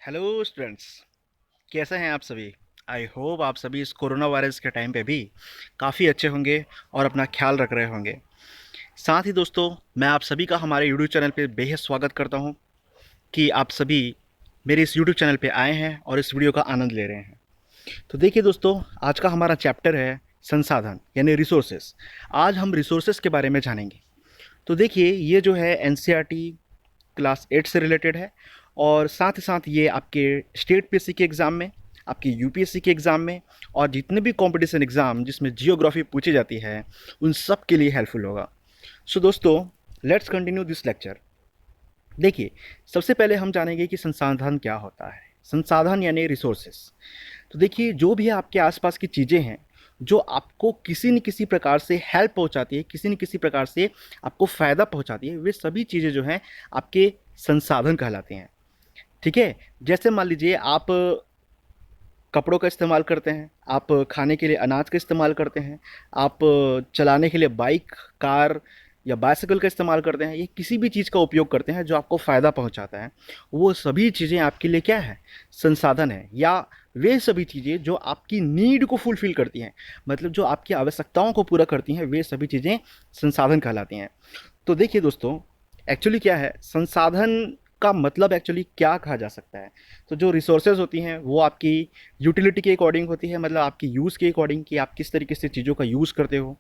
Hello students, कैसे हैं आप सभी। आई होप आप सभी इस कोरोना वायरस के टाइम पे भी काफ़ी अच्छे होंगे और अपना ख्याल रख रहे होंगे। साथ ही दोस्तों, मैं आप सभी का हमारे यूट्यूब चैनल पे बेहद स्वागत करता हूं कि आप सभी मेरे इस यूट्यूब चैनल पे आए हैं और इस वीडियो का आनंद ले रहे हैं। तो देखिए दोस्तों, आज का हमारा चैप्टर है संसाधन यानी रिसोर्सेस। आज हम रिसोर्सेस के बारे में जानेंगे। तो देखिए, ये जो है एनसीईआरटी क्लास 8 से रिलेटेड है और साथ ही साथ ये आपके स्टेट पीएससी के एग्ज़ाम में, आपके यूपीएससी के एग्ज़ाम में और जितने भी कंपटीशन एग्ज़ाम जिसमें जियोग्राफी पूछी जाती है उन सब के लिए हेल्पफुल होगा। सो दोस्तों, लेट्स कंटिन्यू दिस लेक्चर। देखिए, सबसे पहले हम जानेंगे कि संसाधन क्या होता है। संसाधन यानी रिसोर्सेस। तो देखिए, जो भी आपके आसपास की चीज़ें हैं जो आपको किसी न किसी प्रकार से हेल्प पहुंचाती है, किसी न किसी प्रकार से आपको फ़ायदा पहुंचाती है, वे सभी चीज़ें जो हैं आपके संसाधन कहलाते हैं। ठीक है। जैसे मान लीजिए, आप कपड़ों का इस्तेमाल करते हैं, आप खाने के लिए अनाज का इस्तेमाल करते हैं, आप चलाने के लिए बाइक, कार या बाइसिकल का इस्तेमाल करते हैं, ये किसी भी चीज़ का उपयोग करते हैं जो आपको फ़ायदा पहुंचाता है, वो सभी चीज़ें आपके लिए क्या है, संसाधन है। या वे सभी चीज़ें जो आपकी नीड को फुलफ़िल करती हैं, मतलब जो आपकी आवश्यकताओं को पूरा करती हैं, वे सभी चीज़ें संसाधन कहलाती हैं। तो देखिए दोस्तों, एक्चुअली क्या है संसाधन का मतलब, एक्चुअली क्या कहा जा सकता है। तो जो रिसोर्सेज होती हैं वो आपकी यूटिलिटी के अकॉर्डिंग होती है, मतलब आपकी यूज़ के अकॉर्डिंग कि आप किस तरीके से चीज़ों का यूज़ करते हो।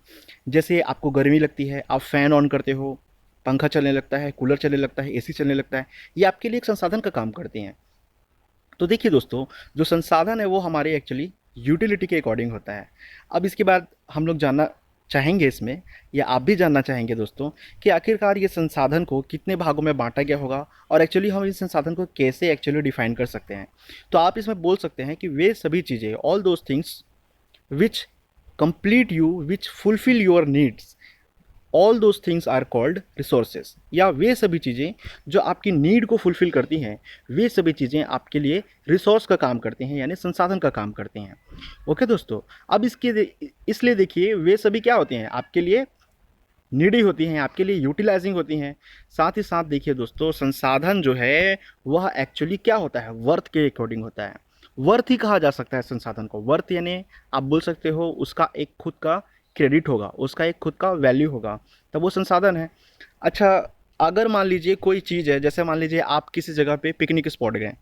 जैसे आपको गर्मी लगती है, आप फ़ैन ऑन करते हो, पंखा चलने लगता है, कूलर चलने लगता है, एसी चलने लगता है, ये आपके लिए एक संसाधन का काम करते हैं। तो देखिए दोस्तों, जो संसाधन है वो हमारे एक्चुअली यूटिलिटी के अकॉर्डिंग होता है। अब इसके बाद हम लोग जानना चाहेंगे इसमें, या आप भी जानना चाहेंगे दोस्तों, कि आखिरकार ये संसाधन को कितने भागों में बांटा गया होगा और एक्चुअली हम इस संसाधन को कैसे एक्चुअली डिफाइन कर सकते हैं। तो आप इसमें बोल सकते हैं कि वे सभी चीज़ें, all those things which complete you, which fulfil your needs, all those things are called resources. या वे सभी चीज़ें जो आपकी नीड को फुलफिल करती हैं, वे सभी चीज़ें आपके लिए रिसोर्स का काम करती हैं, यानी संसाधन का काम करती हैं। ओके दोस्तों, अब इसलिए देखिए, वे सभी क्या होते हैं आपके लिए नीडी होती हैं, आपके लिए यूटिलाइजिंग होती हैं। साथ ही साथ देखिए दोस्तों, संसाधन जो है वह एक्चुअली क्या होता है, वर्थ के अकॉर्डिंग होता है। वर्थ ही कहा जा सकता है संसाधन को। वर्थ यानी आप बोल सकते हो उसका एक खुद का क्रेडिट होगा, उसका एक खुद का वैल्यू होगा, तब वो संसाधन है। अच्छा, अगर मान लीजिए कोई चीज़ है, जैसे मान लीजिए आप किसी जगह पे पिकनिक स्पॉट गए,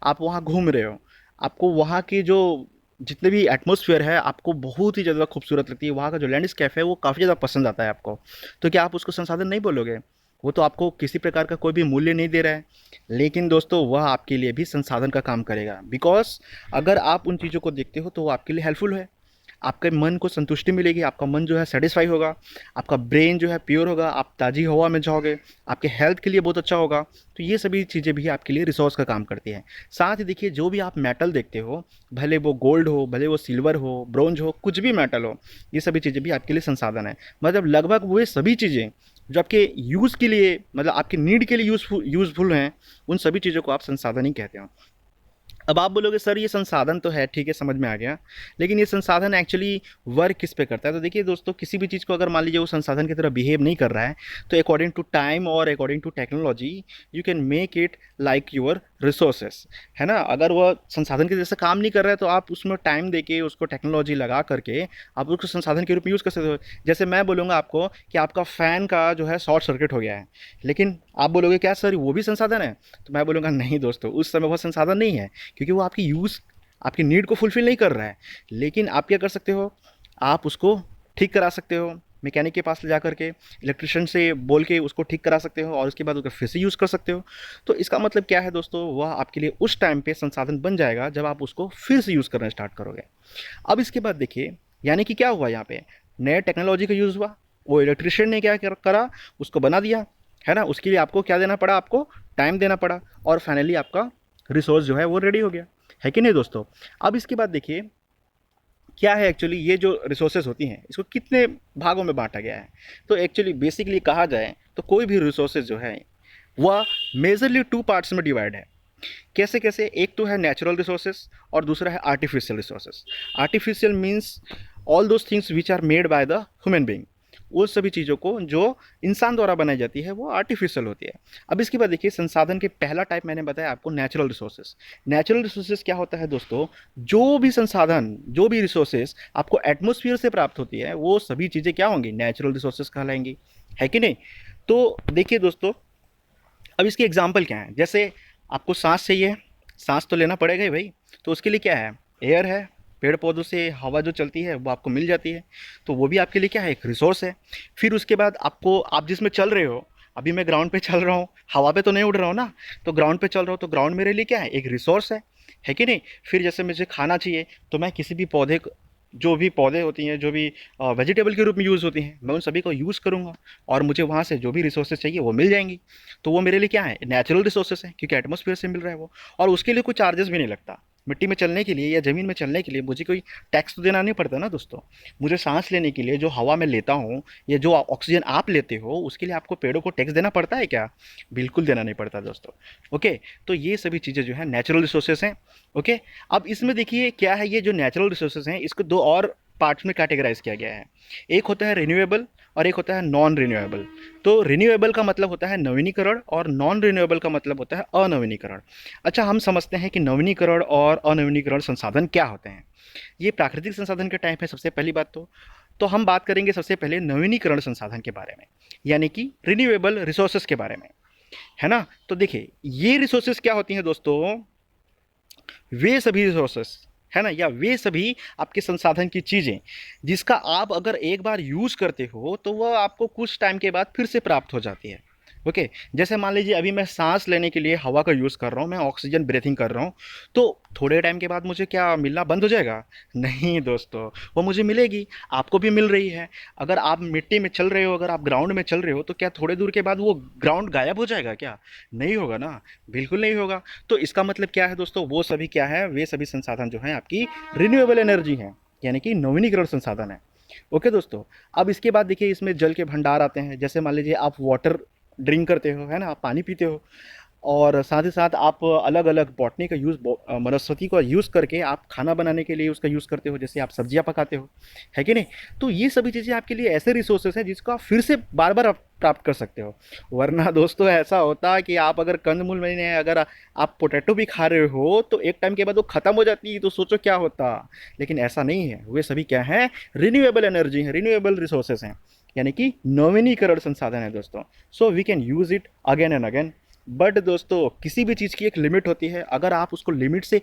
आप वहाँ घूम रहे हो, आपको वहाँ की जो जितने भी एटमॉस्फेयर है आपको बहुत ही ज़्यादा खूबसूरत लगती है, वहाँ का जो लैंडस्केप है वो काफ़ी ज़्यादा पसंद आता है आपको, तो क्या आप उसको संसाधन नहीं बोलोगे। वो तो आपको किसी प्रकार का कोई भी मूल्य नहीं दे रहा है, लेकिन दोस्तों वह आपके लिए भी संसाधन का काम करेगा। बिकॉज अगर आप उन चीज़ों को देखते हो तो वो आपके लिए हेल्पफुल है, आपके मन को संतुष्टि मिलेगी, आपका मन जो है सेटिस्फाई होगा, आपका ब्रेन जो है प्योर होगा, आप ताज़ी हवा में जाओगे, आपके हेल्थ के लिए बहुत अच्छा होगा। तो ये सभी चीज़ें भी आपके लिए रिसोर्स का काम करती हैं। साथ ही देखिए, जो भी आप मेटल देखते हो, भले वो गोल्ड हो, भले वो सिल्वर हो, ब्रोंज हो, कुछ भी मेटल हो, ये सभी चीज़ें भी आपके लिए संसाधन है। मतलब लगभग वो सभी चीज़ें जो आपके यूज़ के लिए, मतलब आपकी नीड के लिए यूज़फुल हैं, उन सभी चीज़ों को आप संसाधन ही कहते हो। अब आप बोलोगे सर ये संसाधन तो है, ठीक है, समझ में आ गया, लेकिन ये संसाधन एक्चुअली वर्क किस पे करता है। तो देखिए दोस्तों, किसी भी चीज़ को अगर मान लीजिए वो संसाधन की तरह बिहेव नहीं कर रहा है, तो अकॉर्डिंग टू टाइम और according to technology you can make it like your resources, है ना। अगर वह संसाधन के जैसे काम नहीं कर रहा है तो आप उसमें टाइम देके, उसको टेक्नोलॉजी लगा करके आप उसको संसाधन के रूप में यूज़ कर सकते हो। जैसे मैं बोलूँगा आपको कि आपका फ़ैन का जो है शॉर्ट सर्किट हो गया है, लेकिन आप बोलोगे क्या सर वो भी संसाधन है, तो मैं बोलूँगा नहीं दोस्तों, उस समय वो संसाधन नहीं है, क्योंकि वो आपकी यूज़, आपकी नीड को फुलफ़िल नहीं कर रहा है। लेकिन आप क्या कर सकते हो, आप उसको ठीक करा सकते हो, मैकेनिक के पास ले जा करके, इलेक्ट्रिशियन से बोल के उसको ठीक करा सकते हो और उसके बाद उसका फिर से यूज़ कर सकते हो। तो इसका मतलब क्या है दोस्तों, वह आपके लिए उस टाइम पे संसाधन बन जाएगा जब आप उसको फिर से यूज़ करना स्टार्ट करोगे। अब इसके बाद देखिए, यानी कि क्या हुआ यहाँ पे, नए टेक्नोलॉजी का यूज़ हुआ, वो इलेक्ट्रिशियन ने क्या करा, उसको बना दिया, है ना। उसके लिए आपको क्या देना पड़ा, आपको टाइम देना पड़ा, और फाइनली आपका रिसोर्स जो है वो रेडी हो गया, है कि नहीं दोस्तों। अब इसके बाद देखिए, क्या है एक्चुअली ये जो रिसोर्सेज होती हैं इसको कितने भागों में बांटा गया है। तो एक्चुअली बेसिकली कहा जाए तो कोई भी रिसोर्सेज जो है वह मेजरली टू पार्ट्स में डिवाइड है। कैसे कैसे, एक तो है नेचुरल रिसोर्सेज और दूसरा है artificial resources. Artificial means all those things which are made by the human being, वो सभी चीज़ों को जो इंसान द्वारा बनाई जाती है वो आर्टिफिशियल होती है। अब इसके बाद देखिए संसाधन के पहला टाइप मैंने बताया आपको नेचुरल रिसोर्सेज। नेचुरल रिसोर्सेज क्या होता है दोस्तों, जो भी संसाधन, जो भी रिसोर्सेज आपको एटमोस्फियर से प्राप्त होती है वो सभी चीज़ें क्या होंगी, नेचुरल रिसोर्सेज कहलाएंगी, है कि नहीं। तो देखिए दोस्तों, अब इसके एग्जाम्पल क्या है, जैसे आपको सांस चाहिए, सांस तो लेना पड़ेगा ही भाई, तो उसके लिए क्या है, एयर है, पेड़ पौधों से हवा जो चलती है वो आपको मिल जाती है, तो वो भी आपके लिए क्या है, एक रिसोर्स है। फिर उसके बाद आपको, आप जिसमें चल रहे हो, अभी मैं ग्राउंड पे चल रहा हूँ, हवा पे तो नहीं उड़ रहा हूँ ना, तो ग्राउंड पे चल रहा हूँ, तो ग्राउंड मेरे लिए क्या है, एक रिसोर्स है कि नहीं। फिर जैसे मुझे खाना चाहिए, तो मैं किसी भी पौधे को, जो भी पौधे होती हैं, जो भी वेजिटेबल के रूप में यूज़ होती हैं, मैं उन सभी को यूज़ करूँगा और मुझे वहाँ से जो भी रिसोर्सेज चाहिए वो मिल जाएंगी। तो वो मेरे लिए क्या है, नेचुरल रिसोर्सेज हैं, क्योंकि एटमॉस्फेयर से मिल रहा है वो, और उसके लिए कोई चार्जेस भी नहीं लगता। मिट्टी में चलने के लिए या ज़मीन में चलने के लिए मुझे कोई टैक्स तो देना नहीं पड़ता ना दोस्तों। मुझे सांस लेने के लिए जो हवा मैं लेता हूँ या जो ऑक्सीजन आप लेते हो, उसके लिए आपको पेड़ों को टैक्स देना पड़ता है क्या, बिल्कुल देना नहीं पड़ता दोस्तों। ओके, तो ये सभी चीज़ें जो है नेचुरल रिसोर्सेज हैं। ओके, अब इसमें देखिए क्या है, ये जो नेचुरल रिसोर्सेज हैं इसको दो और पार्ट्स में कैटेगराइज किया गया है। एक होता है रिन्यूएबल और एक होता है नॉन रिन्यूएबल। तो रिन्यूएबल का मतलब होता है नवीनीकरण और नॉन रिन्यूएबल का मतलब होता है अनवीनीकरण। अच्छा, हम समझते हैं कि नवीनीकरण और अनवीनीकरण संसाधन क्या होते हैं। ये प्राकृतिक संसाधन के टाइप है सबसे पहली बात तो हम बात करेंगे सबसे पहले नवीनीकरण संसाधन के बारे में, यानी कि रिन्यूएबल रिसोर्सेज के बारे में, है ना। तो देखिए ये रिसोर्सेज क्या होती हैं दोस्तों, वे सभी रिसोर्सेस, है ना, या वे सभी आपके संसाधन की चीज़ें जिसका आप अगर एक बार यूज़ करते हो तो वह आपको कुछ टाइम के बाद फिर से प्राप्त हो जाती है। ओके, जैसे मान लीजिए अभी मैं सांस लेने के लिए हवा का यूज़ कर रहा हूँ, मैं ऑक्सीजन ब्रीथिंग कर रहा हूँ, तो थोड़े टाइम के बाद मुझे क्या मिलना बंद हो जाएगा, नहीं दोस्तों, वो मुझे मिलेगी, आपको भी मिल रही है। अगर आप मिट्टी में चल रहे हो, अगर आप ग्राउंड में चल रहे हो, तो क्या थोड़े दूर के बाद वो ग्राउंड गायब हो जाएगा क्या, नहीं होगा ना, बिल्कुल नहीं होगा। तो इसका मतलब क्या है दोस्तों, वो सभी क्या है, वे सभी संसाधन जो हैं आपकी रिन्यूएबल एनर्जी हैं, यानी कि नवीनीकरण संसाधन है। ओके दोस्तों, अब इसके बाद देखिए इसमें जल के भंडार आते हैं। जैसे मान लीजिए आप वाटर ड्रिंक करते हो, है ना, आप पानी पीते हो, और साथ ही साथ आप अलग अलग बॉटनी का यूज़, वनस्पति का यूज़ करके आप खाना बनाने के लिए उसका यूज़ करते हो, जैसे आप सब्जियां पकाते हो, है कि नहीं। तो ये सभी चीज़ें आपके लिए ऐसे रिसोर्सेज हैं जिसको आप फिर से बार बार आप प्राप्त कर सकते हो। वरना दोस्तों ऐसा होता कि आप अगर कंदमूल में अगर आप पोटैटो भी खा रहे हो तो एक टाइम के बाद वो ख़त्म हो जाती, तो सोचो क्या होता। लेकिन ऐसा नहीं है, वे सभी क्या हैं, रिन्यूएबल एनर्जी हैं, रिन्यूएबल रिसोर्सेज हैं, यानी कि नवीनीकरण संसाधन है दोस्तों। So we can use it again and again. But दोस्तों किसी भी चीज़ की एक लिमिट होती है, अगर आप उसको लिमिट से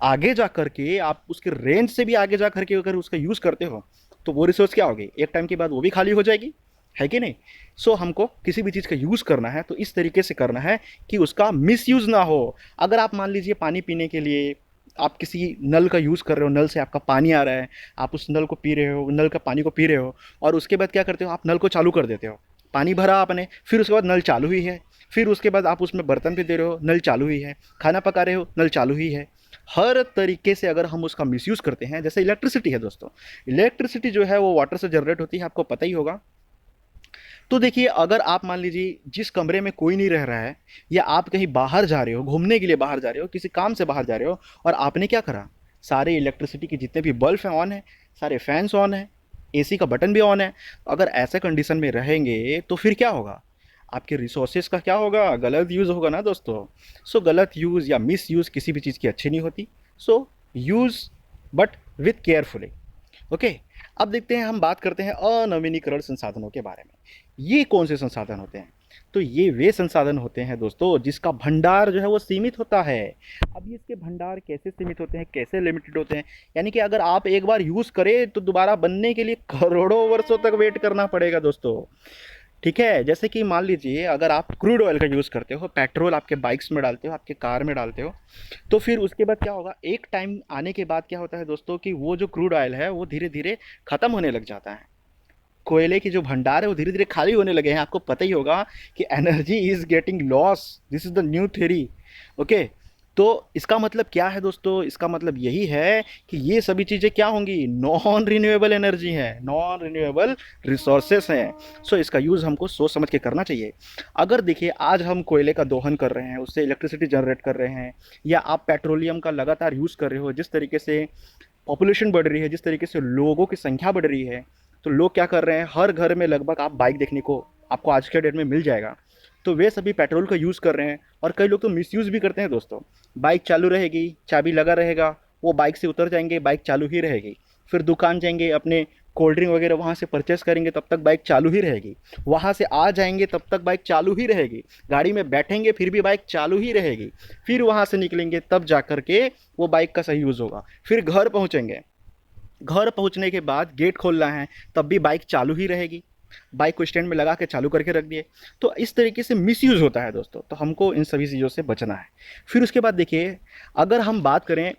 आगे जा करके, आप उसके रेंज से भी आगे जा करके अगर उसका यूज़ करते हो, तो वो रिसोर्स क्या होगी, एक टाइम के बाद वो भी खाली हो जाएगी, है कि नहीं। सो हमको किसी भी चीज़ का यूज़ करना है तो इस तरीके से करना है कि उसका मिसयूज़ ना हो। अगर आप मान लीजिए पानी पीने के लिए आप किसी नल का यूज़ कर रहे हो, नल से आपका पानी आ रहा है, आप उस नल को पी रहे हो, नल का पानी को पी रहे हो, और उसके बाद क्या करते हो, आप नल को चालू कर देते हो, पानी भरा आपने, फिर उसके बाद नल चालू ही है, फिर उसके बाद आप उसमें बर्तन भी दे रहे हो, नल चालू ही है, खाना पका रहे हो, नल चालू ही है। हर तरीके से अगर हम उसका मिसयूज़ करते हैं, जैसे इलेक्ट्रिसिटी है दोस्तों, इलेक्ट्रिसिटी जो है वो वाटर से जनरेट होती है, आपको पता ही होगा। तो देखिए अगर आप मान लीजिए जिस कमरे में कोई नहीं रह रहा है, या आप कहीं बाहर जा रहे हो, घूमने के लिए बाहर जा रहे हो, किसी काम से बाहर जा रहे हो, और आपने क्या करा, सारे इलेक्ट्रिसिटी के जितने भी बल्ब हैं ऑन है, सारे फैंस ऑन है, एसी का बटन भी ऑन है, अगर ऐसे कंडीशन में रहेंगे तो फिर क्या होगा, आपके रिसोर्सेज का क्या होगा, गलत यूज़ होगा ना दोस्तों। सो गलत यूज़ या मिस यूज़ किसी भी चीज़ की अच्छी नहीं होती। So use but with carefully. Okay, अब देखते हैं, हम बात करते हैं अनवीनीकरण संसाधनों के बारे में। ये कौन से संसाधन होते हैं, तो ये वे संसाधन होते हैं दोस्तों जिसका भंडार जो है वो सीमित होता है। अब ये इसके भंडार कैसे सीमित होते हैं, कैसे लिमिटेड होते हैं, यानी कि अगर आप एक बार यूज़ करें तो दोबारा बनने के लिए करोड़ों वर्षों तक वेट करना पड़ेगा दोस्तों। ठीक है, जैसे कि मान लीजिए अगर आप क्रूड ऑयल का यूज़ करते हो, पेट्रोल आपके बाइक्स में डालते हो, आपके कार में डालते हो, तो फिर उसके बाद क्या होगा, एक टाइम आने के बाद क्या होता है दोस्तों कि वो जो क्रूड ऑयल है वो धीरे धीरे ख़त्म होने लग जाता है। कोयले की जो भंडार है वो धीरे धीरे खाली होने लगे हैं। आपको पता ही होगा कि energy is getting loss, this is the new theory. Okay, तो इसका मतलब क्या है दोस्तों, इसका मतलब यही है कि ये सभी चीज़ें क्या होंगी, नॉन रिन्यूएबल एनर्जी है, नॉन रिन्यूएबल रिसोर्सेस हैं। सो इसका यूज़ हमको सोच समझ के करना चाहिए। अगर देखिए आज हम कोयले का दोहन कर रहे हैं, उससे इलेक्ट्रिसिटी जनरेट कर रहे हैं, या आप पेट्रोलियम का लगातार यूज़ कर रहे हो, जिस तरीके से पॉपुलेशन बढ़ रही है, जिस तरीके से लोगों की संख्या बढ़ रही है, तो लोग क्या कर रहे हैं, हर घर में लगभग आप बाइक देखने को आपको आज के डेट में मिल जाएगा। तो वे सभी पेट्रोल का यूज़ कर रहे हैं, और कई लोग तो मिसयूज़ भी करते हैं दोस्तों। बाइक चालू रहेगी, चाबी लगा रहेगा, वो बाइक से उतर जाएंगे, बाइक चालू ही रहेगी। फिर दुकान जाएंगे, अपने कोल्ड ड्रिंक वगैरह वहाँ से परचेस करेंगे, तब तक बाइक चालू ही रहेगी। वहाँ से आ जाएंगे, तब तक बाइक चालू ही रहेगी। गाड़ी में बैठेंगे, फिर भी बाइक चालू ही रहेगी। फिर वहाँ से निकलेंगे, तब जा कर के वो बाइक का सही यूज़ होगा। फिर घर पहुँचेंगे, घर पहुंचने के बाद गेट खोलना है, तब भी बाइक चालू ही रहेगी। बाइक को स्टैंड में लगा के चालू करके रख दिए। तो इस तरीके से मिसयूज़ होता है दोस्तों, तो हमको इन सभी चीज़ों से बचना है। फिर उसके बाद देखिए, अगर हम बात करें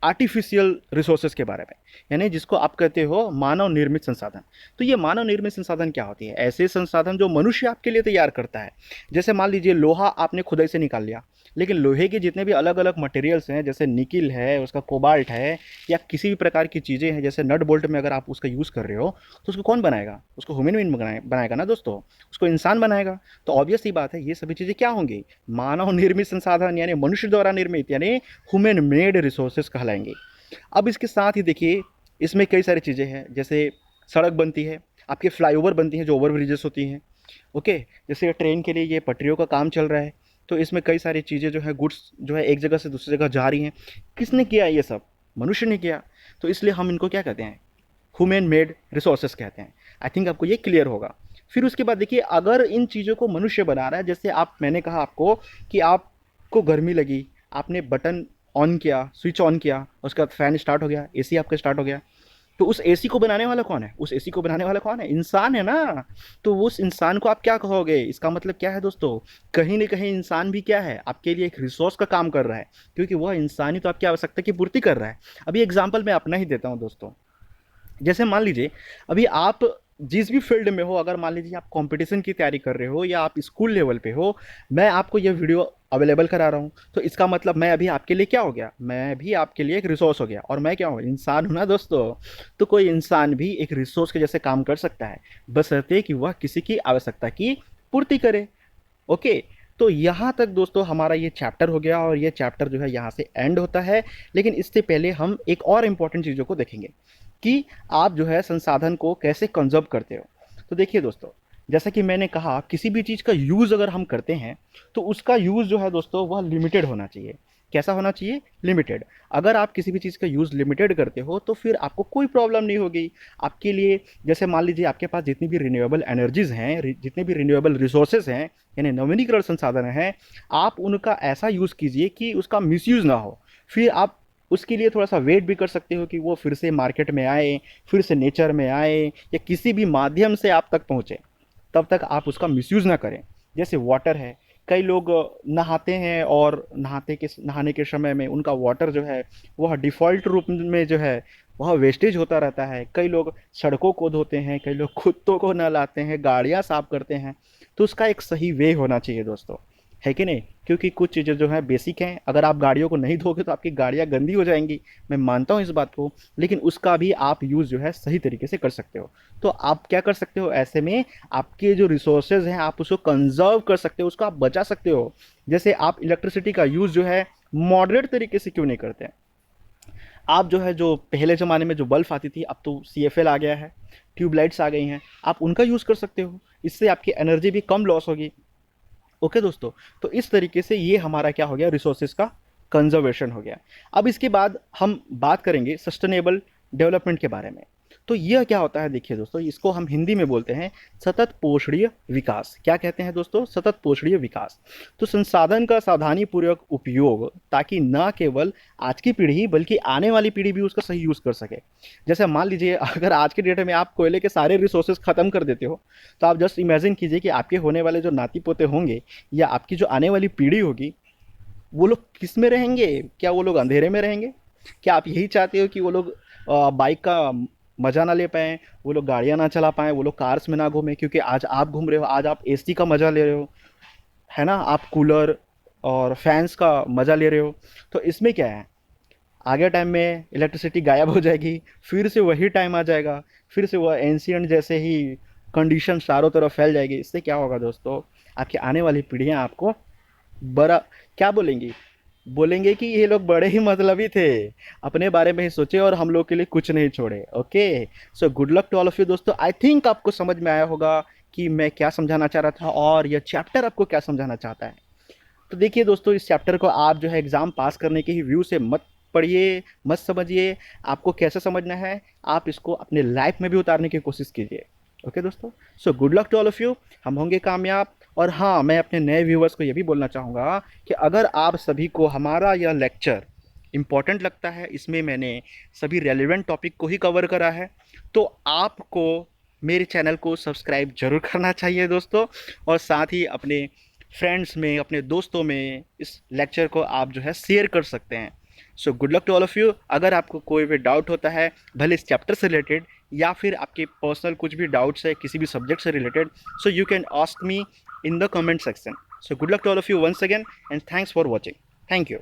आर्टिफिशियल रिसोर्सेज के बारे में, यानी जिसको आप कहते हो मानव निर्मित संसाधन। तो ये मानव निर्मित संसाधन क्या होती है? ऐसे संसाधन जो मनुष्य आपके लिए तैयार करता है। जैसे मान लीजिए लोहा आपने खुदाई से निकाल लिया, लेकिन लोहे के जितने भी अलग अलग मटेरियल्स हैं, जैसे निकिल है, उसका कोबाल्ट है, या किसी भी प्रकार की चीज़ें हैं, जैसे नट बोल्ट में अगर आप उसका यूज़ कर रहे हो, तो उसको कौन बनाएगा? उसको ह्यूमन बीइंग बनाएगा ना दोस्तों, उसको इंसान बनाएगा। तो ऑब्वियस सी बात है, ये सभी चीज़ें क्या होंगी? मानव निर्मित संसाधन, यानी मनुष्य द्वारा निर्मित, यानी ह्यूमन मेड रिसोर्सेज कहलाएंगे। अब इसके साथ ही देखिए, इसमें कई सारी चीज़ें हैं, जैसे सड़क बनती है, आपके फ्लाईओवर बनती हैं, जो ओवर ब्रिजेस होती हैं। ओके, जैसे ट्रेन के लिए ये पटरियों का काम चल रहा है, तो इसमें कई सारी चीज़ें जो है, गुड्स जो है एक जगह से दूसरी जगह जा रही हैं। किसने किया ये सब? मनुष्य ने किया। तो इसलिए हम इनको क्या कहते हैं? ह्यूमन मेड रिसोर्सेज कहते हैं। आई थिंक आपको ये क्लियर होगा। फिर उसके बाद देखिए, अगर इन चीज़ों को मनुष्य बना रहा है, जैसे मैंने कहा आपको कि आपको गर्मी लगी, आपने बटन ऑन किया, स्विच ऑन किया, उसके बाद फ़ैन स्टार्ट हो गया, एसी आपका स्टार्ट हो गया। तो उस एसी को बनाने वाला कौन है? उस एसी को बनाने वाला कौन है? इंसान है ना। तो उस इंसान को आप क्या कहोगे? इसका मतलब क्या है दोस्तों? कहीं न कहीं इंसान भी क्या है? आपके लिए एक रिसोर्स का काम कर रहा है, क्योंकि वह इंसान ही तो आपकी आवश्यकता की पूर्ति कर रहा है। अभी एग्ज़ाम्पल मैं अपना ही देता हूँ दोस्तों। जैसे मान लीजिए, अभी आप जिस भी फील्ड में हो, अगर मान लीजिए आप कंपटीशन की तैयारी कर रहे हो, या आप स्कूल लेवल पे हो, मैं आपको ये वीडियो अवेलेबल करा रहा हूँ, तो इसका मतलब मैं अभी आपके लिए क्या हो गया? मैं भी आपके लिए एक रिसोर्स हो गया। और मैं क्या हूँ? इंसान हूँ ना दोस्तों। तो कोई इंसान भी एक रिसोर्स के जैसे काम कर सकता है, बशर्ते कि वह किसी की आवश्यकता की पूर्ति करे। ओके, तो यहाँ तक दोस्तों हमारा ये चैप्टर हो गया, और ये चैप्टर जो है यहाँ से एंड होता है। लेकिन इससे पहले हम एक और इम्पॉर्टेंट चीज़ों को देखेंगे कि आप जो है संसाधन को कैसे कंजर्व करते हो। तो देखिए दोस्तों, जैसा कि मैंने कहा, किसी भी चीज़ का यूज़ अगर हम करते हैं, तो उसका यूज़ जो है दोस्तों, वह लिमिटेड होना चाहिए। कैसा होना चाहिए? लिमिटेड। अगर आप किसी भी चीज़ का यूज़ लिमिटेड करते हो, तो फिर आपको कोई प्रॉब्लम नहीं होगी आपके लिए। जैसे मान लीजिए, आपके पास जितनी भी रिन्यूएबल एनर्जीज़ हैं, जितने भी रिन्यूएबल रिसोर्सेज हैं, यानी नवीनीकरण संसाधन हैं, आप उनका ऐसा यूज़ कीजिए कि उसका मिसयूज़ ना हो। फिर आप उसके लिए थोड़ा सा वेट भी कर सकते हो कि वो फिर से मार्केट में आए, फिर से नेचर में आए, या किसी भी माध्यम से आप तक पहुँचे। तब तक आप उसका मिसयूज़ ना करें। जैसे वाटर है, कई लोग नहाते हैं, और नहाने के समय में उनका वाटर जो है, वह डिफ़ॉल्ट रूप में जो है, वह वेस्टेज होता रहता है। कई लोग सड़कों को धोते हैं, कई लोग कुत्तों को नहलाते हैं, गाड़ियाँ साफ़ करते हैं। तो उसका एक सही वे होना चाहिए दोस्तों, है कि नहीं? क्योंकि कुछ चीज़ें जो हैं बेसिक हैं, अगर आप गाड़ियों को नहीं धोगे तो आपकी गाड़ियाँ गंदी हो जाएंगी। मैं मानता हूँ इस बात को, लेकिन उसका भी आप यूज़ जो है सही तरीके से कर सकते हो। तो आप क्या कर सकते हो ऐसे में? आपके जो रिसोर्सेज हैं, आप उसको कंजर्व कर सकते हो, उसको आप बचा सकते हो। जैसे आप इलेक्ट्रिसिटी का यूज़ जो है मॉडरेट तरीके से क्यों नहीं करते हैं? आप जो है, जो पहले ज़माने में जो बल्ब आती थी, अब तो CFL आ गया है, ट्यूबलाइट्स आ गई हैं, आप उनका यूज़ कर सकते हो। इससे आपकी एनर्जी भी कम लॉस होगी। ओके दोस्तों, तो इस तरीके से ये हमारा क्या हो गया? रिसोर्सेज का कंजर्वेशन हो गया। अब इसके बाद हम बात करेंगे सस्टेनेबल डेवलपमेंट के बारे में। तो यह क्या होता है? देखिए दोस्तों, इसको हम हिंदी में बोलते हैं सतत पोषणीय विकास। क्या कहते हैं दोस्तों? सतत पोषणीय विकास। तो संसाधन का सावधानीपूर्वक उपयोग, ताकि न केवल आज की पीढ़ी बल्कि आने वाली पीढ़ी भी उसका सही यूज़ कर सके। जैसे मान लीजिए, अगर आज के डेट में आप कोयले के सारे रिसोर्सेज ख़त्म कर देते हो, तो आप जस्ट इमेजिन कीजिए कि आपके होने वाले जो नाती पोते होंगे, या आपकी जो आने वाली पीढ़ी होगी, वो लोग किस में रहेंगे? क्या वो लोग अंधेरे में रहेंगे? क्या आप यही चाहते हो कि वो लोग बाइक का मज़ा ना ले पाएँ, वो लोग गाड़ियाँ ना चला पाएँ, वो लोग कार्स में ना घूमें? क्योंकि आज आप घूम रहे हो, आज आप एसी का मज़ा ले रहे हो, है ना? आप कूलर और फैंस का मज़ा ले रहे हो। तो इसमें क्या है, आगे टाइम में इलेक्ट्रिसिटी गायब हो जाएगी, फिर से वही टाइम आ जाएगा, फिर से वह एंशिएंट जैसे ही कंडीशन चारों तरफ फैल जाएगी। इससे क्या होगा दोस्तों? आपकी आने वाली पीढ़ियाँ आपको बड़ा क्या बोलेंगी? बोलेंगे कि ये लोग बड़े ही मतलबी थे, अपने बारे में ही सोचे और हम लोग के लिए कुछ नहीं छोड़े। Okay, so good luck to all of you दोस्तों। आई थिंक आपको समझ में आया होगा कि मैं क्या समझाना चाह रहा था और यह चैप्टर आपको क्या समझाना चाहता है। तो देखिए दोस्तों, इस चैप्टर को आप जो है एग्ज़ाम पास करने के ही व्यू से मत पढ़िए, मत समझिए। आपको कैसे समझना है, आप इसको अपने लाइफ में भी उतारने की कोशिश कीजिए। ओके दोस्तों, so good luck to all of you, हम होंगे कामयाब। और हाँ, मैं अपने नए व्यूवर्स को ये भी बोलना चाहूँगा कि अगर आप सभी को हमारा यह लेक्चर इम्पॉर्टेंट लगता है, इसमें मैंने सभी रेलिवेंट टॉपिक को ही कवर करा है, तो आपको मेरे चैनल को सब्सक्राइब जरूर करना चाहिए दोस्तों। और साथ ही अपने फ्रेंड्स में, अपने दोस्तों में इस लेक्चर को आप जो है शेयर कर सकते हैं। So good luck to all of you. अगर आपको कोई भी डाउट होता है, भले इस चैप्टर से रिलेटेड या फिर आपके पर्सनल कुछ भी डाउट्स है किसी भी सब्जेक्ट से related, so you can ask me in the comment section. So good luck to all of you once again and thanks for watching. Thank you.